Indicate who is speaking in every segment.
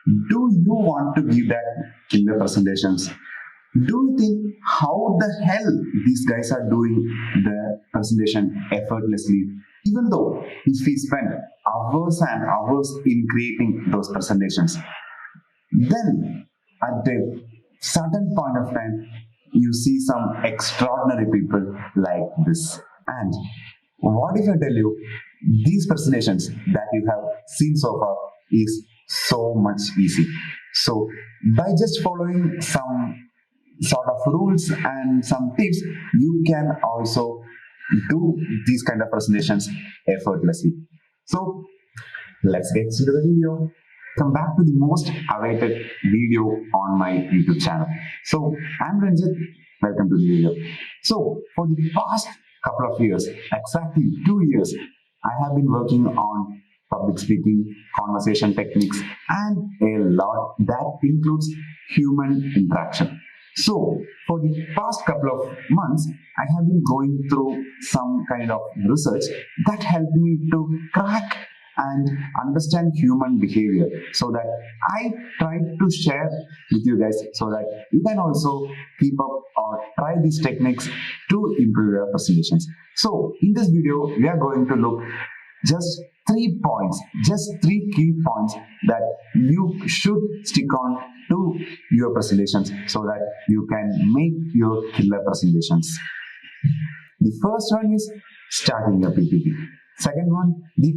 Speaker 1: Do you want to give that killer presentations? Do you think how the hell these guys are doing the presentation effortlessly? Even though if we spend hours and hours in creating those presentations, then at a certain point of time, you see some extraordinary people like this. And what if I tell you, these presentations that you have seen so far is so much easy. So by just following some sort of rules and some tips, you can also do these kind of presentations effortlessly. So let's get into the video. Come back to the most awaited video on my YouTube channel. So I'm Ranjit. Welcome to the video. So for the past couple of years, exactly 2 years, I have been working on public speaking, conversation techniques, and a lot that includes human interaction. So for the past couple of months, I have been going through some kind of research that helped me to crack and understand human behavior, so that I tried to share with you guys so that you can also keep up or try these techniques to improve your presentations. So in this video, we are going to look just 3 points, just 3 key points that you should stick on to your presentations so that you can make your killer presentations. The first one is starting your PPT. Second one, the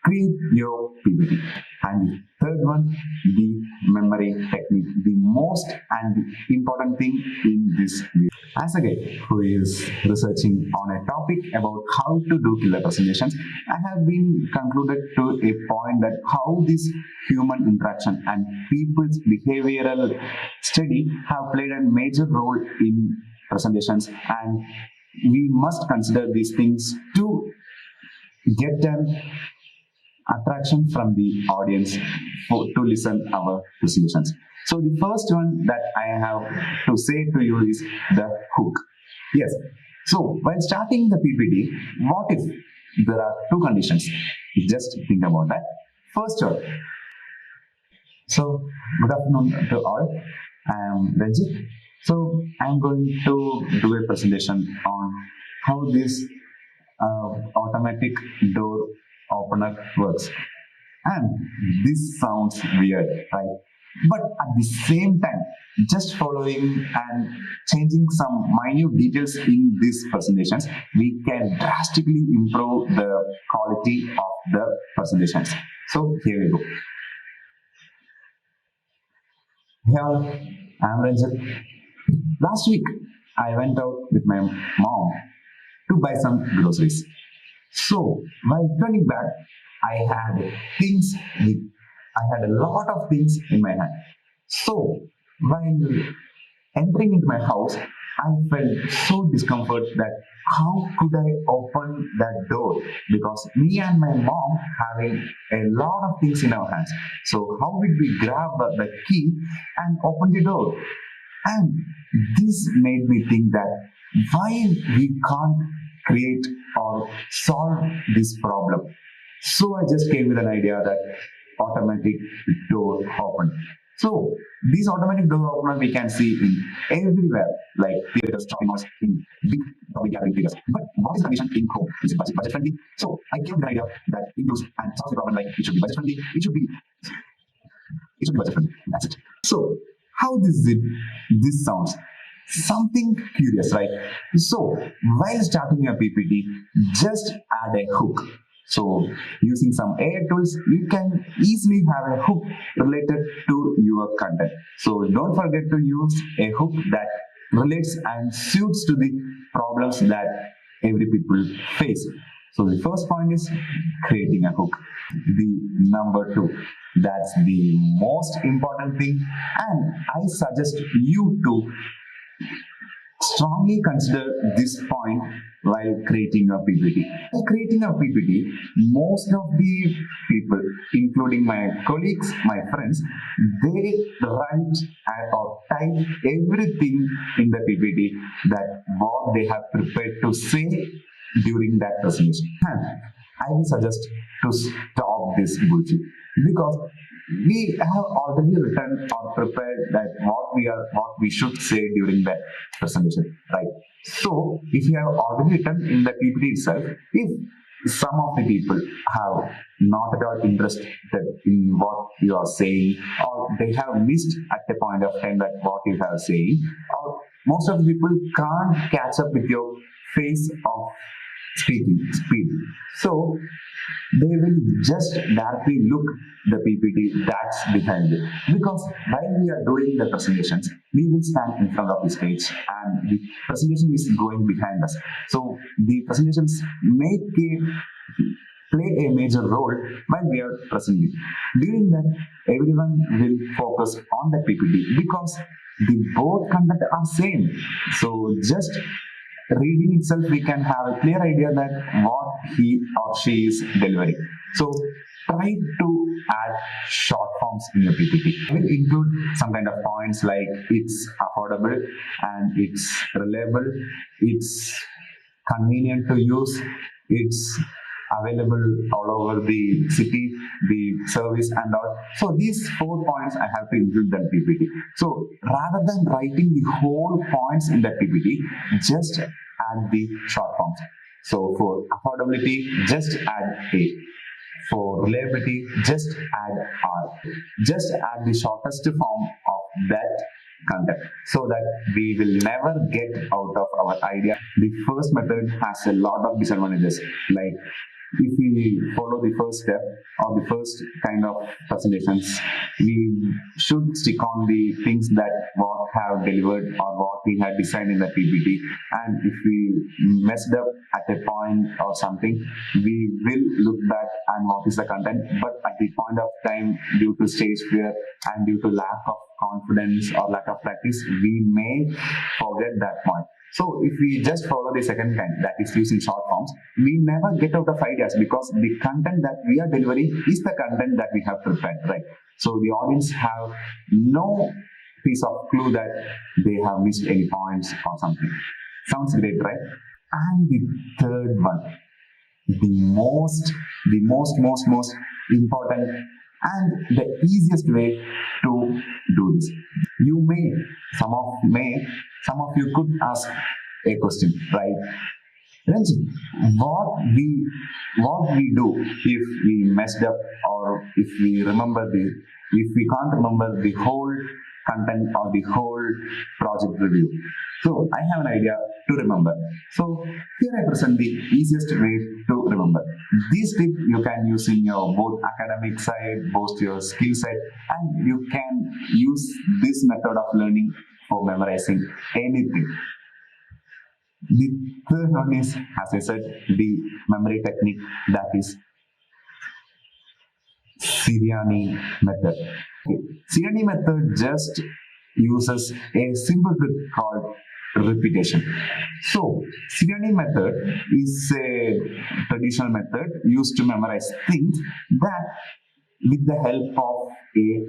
Speaker 1: create your PPT. And the third one, the memory technique, the most and the important thing in this video. As a guy who is researching on a topic about how to do killer presentations, I have been concluded to a point that how this human interaction and people's behavioral study have played a major role in presentations, and we must consider these things to get an attraction from the audience to listen our presentations. So the first one that I have to say to you is the hook. Yes. So while starting the PPT, what if there are 2 conditions? Just think about that. First one. So good afternoon to all. I am Ranjit. So I am going to do a presentation on how this automatic door opener works. And this sounds weird, right? But at the same time, just following and changing some minute details in these presentations, we can drastically improve the quality of the presentations. So here we go. Here, I'm Ranjit. Last week, I went out with my mom to buy some groceries. So while turning back, I had a lot of things in my hand. So while entering into my house, I felt so discomfort that how could I open that door? Because me and my mom having a lot of things in our hands. So how did we grab the key and open the door? And this made me think that why we can't create or solve this problem. So I just came with an idea that automatic door open. So these automatic door opener we can see in everywhere, like theaters, shopping malls, in big public gathering areas. But what is the condition in home? Is it budget friendly? So I came with an idea that includes and solves the problem like it should be budget friendly, it should be budget friendly. That's it. So how this sounds? Something curious, right? So while starting your PPT, just add a hook. So using some AI tools, you can easily have a hook related to your content. So don't forget to use a hook that relates and suits to the problems that every people face. So the first point is creating a hook. The number 2, that's the most important thing, and I suggest you to strongly consider this point while creating a PPT. While creating a PPT, most of the people, including my colleagues, my friends, they write or type everything in the PPT that what they have prepared to say during that presentation. And I will suggest to stop this bullshit, because we have already written or prepared that what we should say during the presentation, right? So if you have already written in the PPT itself, if some of the people have not at all interested in what you are saying, or they have missed at the point of time that what you have saying, or most of the people can't catch up with your pace of speed. So they will just directly look the PPT that's behind it. Because while we are doing the presentations, we will stand in front of the stage and the presentation is going behind us. So the presentations play a major role while we are presenting. During that, everyone will focus on the PPT because the both content are same. So just reading itself, we can have a clear idea that what he or she is delivering. So try to add short forms in your PPT. I will include some kind of points like it's affordable and it's reliable, it's convenient to use, it's available all over the city, the service and all. So these 4 points I have to include that PPT. So rather than writing the whole points in that PPT, just add the short forms. So for affordability, just add A. For reliability, just add R. Just add the shortest form of that content so that we will never get out of our idea. The first method has a lot of disadvantages, like if we follow the first step or the first kind of presentations, we should stick on the things that what have delivered or what we had designed in the PPT. And if we messed up at a point or something, we will look back and what is the content. But at the point of time, due to stage fear and due to lack of confidence or lack of practice, we may forget that point. So if we just follow the second kind, that is using short forms, we never get out of ideas because the content that we are delivering is the content that we have prepared, right? So the audience have no piece of clue that they have missed any points or something. Sounds great, right? And the third one, the most important and the easiest way to do this. Some of you could ask a question, right? Ranjit, what we do if we messed up or if we can't remember the whole content or the whole project review. So I have an idea to remember. So here I present the easiest way to remember. This tip you can use in your both academic side, both your skill set, and you can use this method of learning for memorizing anything. The third one is, as I said, the memory technique, that is Sirriani method. Okay. Sirriani method just uses a simple trick called repetition. So Sirriani method is a traditional method used to memorize things that with the help of a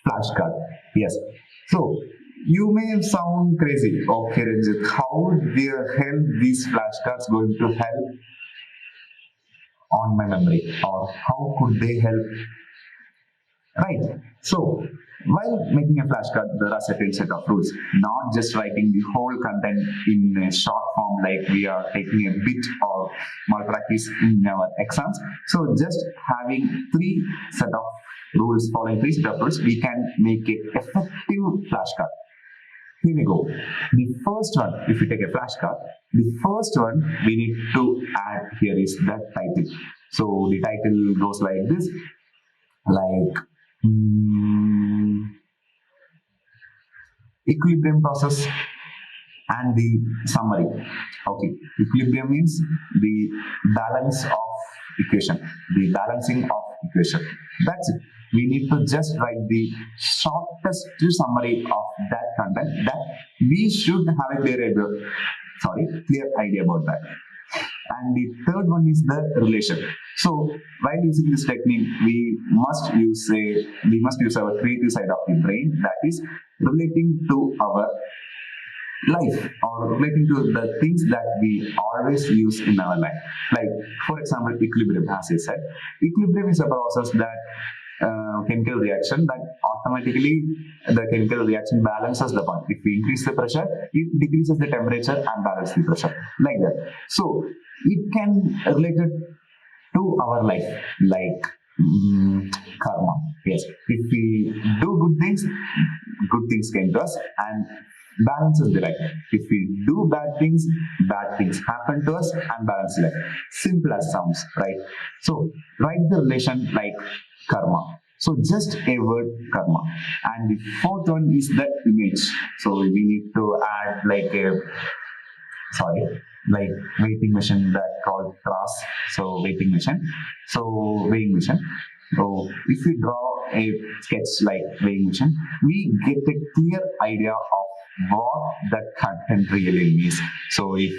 Speaker 1: flashcard. Yes. So you may sound crazy. Okay, Ranjit, how the hell these flashcards going to help on my memory, or how could they help? Right. So while making a flashcard, there are certain set of rules. Not just writing the whole content in a short form like we are taking a bit or more practice in our exams. So just having following three set of rules, we can make an effective flashcard. Here we go. The first one, if we take a flashcard, the first one we need to add here is the title. So the title goes like this, like equilibrium process and the summary. Okay, equilibrium means the balance of equation, the balancing of equation. That's it. We need to just write the shortest summary of that content that we should have a clear idea about that. And the third one is the relation. So while using this technique, we must use our creative side of the brain, that is relating to our life or relating to the things that we always use in our life. Like, for example, equilibrium, as I said. Equilibrium is a process that chemical reaction that automatically the chemical reaction balances the point. If we increase the pressure, it decreases the temperature and balances the pressure, like that. So it can relate it to our life, like karma. Yes, if we do good things came to us and balances the life. If we do bad things happen to us and balance life. Simple as sounds, right? So write the relation like karma. So just a word, karma. And the fourth one is the image. So we need to add like a, sorry, like weighting machine that called cross. So weighing machine. So if we draw a sketch like weighing machine, we get a clear idea of what the content really means. So if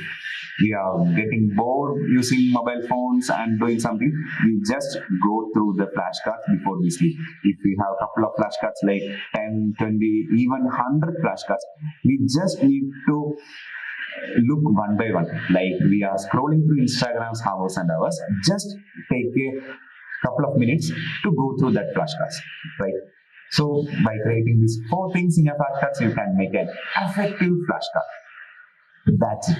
Speaker 1: we are getting bored using mobile phones and doing something, we just go through the flashcards before we sleep. If we have a couple of flashcards like 10, 20, even 100 flashcards, we just need to look one by one. Like we are scrolling through Instagram's hours and hours, just take a couple of minutes to go through that flashcards, right? So by creating these four things in your flashcards, you can make an effective flashcard. That's it.